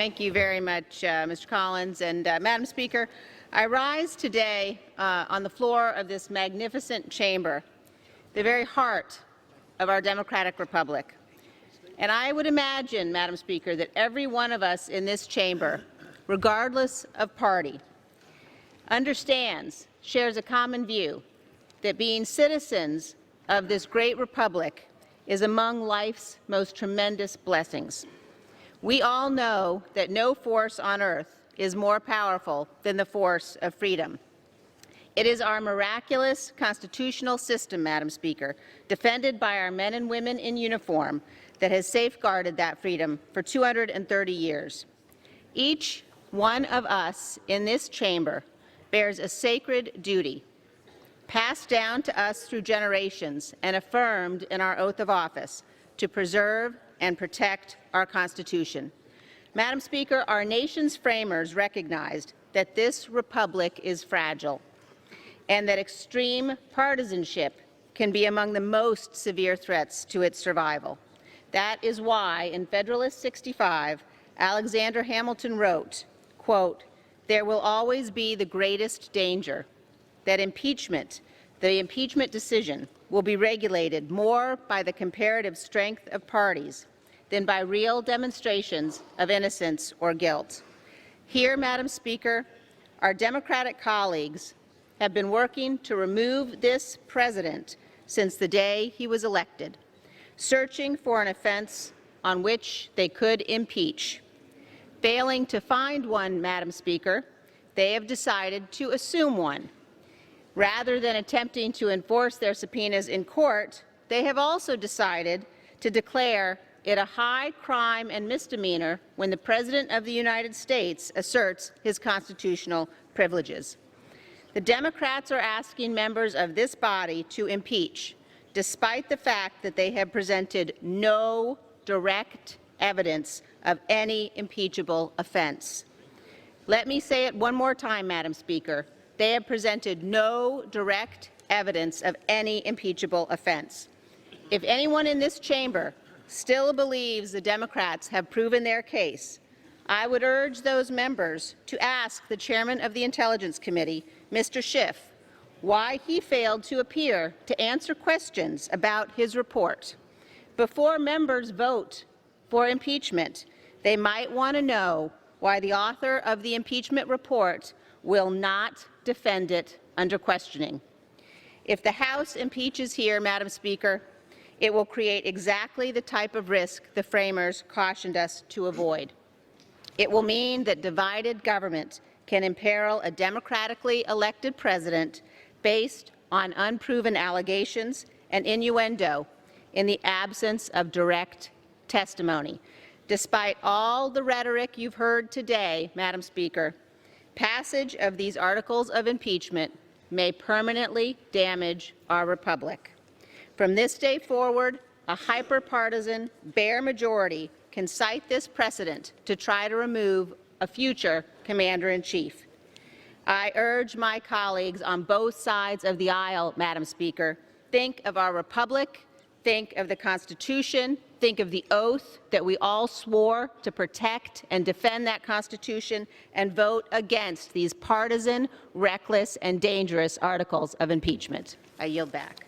Thank you very much, Mr. Collins. And Madam Speaker, I rise today on the floor of this magnificent chamber, the very heart of our democratic republic. And I would imagine, Madam Speaker, that every one of us in this chamber, regardless of party, understands, shares a common view that being citizens of this great republic is among life's most tremendous blessings. We all know that no force on earth is more powerful than the force of freedom. It is our miraculous constitutional system, Madam Speaker, defended by our men and women in uniform, that has safeguarded that freedom for 230 years. Each one of us in this chamber bears a sacred duty, passed down to us through generations and affirmed in our oath of office, to preserve and protect our Constitution. Madam Speaker, our nation's framers recognized that this republic is fragile and that extreme partisanship can be among the most severe threats to its survival. That is why in Federalist 65, Alexander Hamilton wrote, quote, "There will always be the greatest danger that the impeachment decision will be regulated more by the comparative strength of parties than by real demonstrations of innocence or guilt." Here, Madam Speaker, our Democratic colleagues have been working to remove this president since the day he was elected, searching for an offense on which they could impeach. Failing to find one, Madam Speaker, they have decided to assume one. Rather than attempting to enforce their subpoenas in court, they have also decided to declare it a high crime and misdemeanor when the President of the United States asserts his constitutional privileges. The Democrats are asking members of this body to impeach, despite the fact that they have presented no direct evidence of any impeachable offense. Let me say it one more time, Madam Speaker. They have presented no direct evidence of any impeachable offense. If anyone in this chamber still believes the Democrats have proven their case, I would urge those members to ask the chairman of the Intelligence Committee, Mr. Schiff, why he failed to appear to answer questions about his report. Before members vote for impeachment, they might want to know why the author of the impeachment report will not defend it under questioning. If the House impeaches here, Madam Speaker, it will create exactly the type of risk the framers cautioned us to avoid. It will mean that divided government can imperil a democratically elected president based on unproven allegations and innuendo in the absence of direct testimony. Despite all the rhetoric you've heard today, Madam Speaker, passage of these articles of impeachment may permanently damage our republic. From this day forward, a hyper-partisan, bare majority can cite this precedent to try to remove a future commander-in-chief. I urge my colleagues on both sides of the aisle, Madam Speaker, think of our republic, think of the Constitution, think of the oath that we all swore to protect and defend that Constitution, and vote against these partisan, reckless, and dangerous articles of impeachment. I yield back.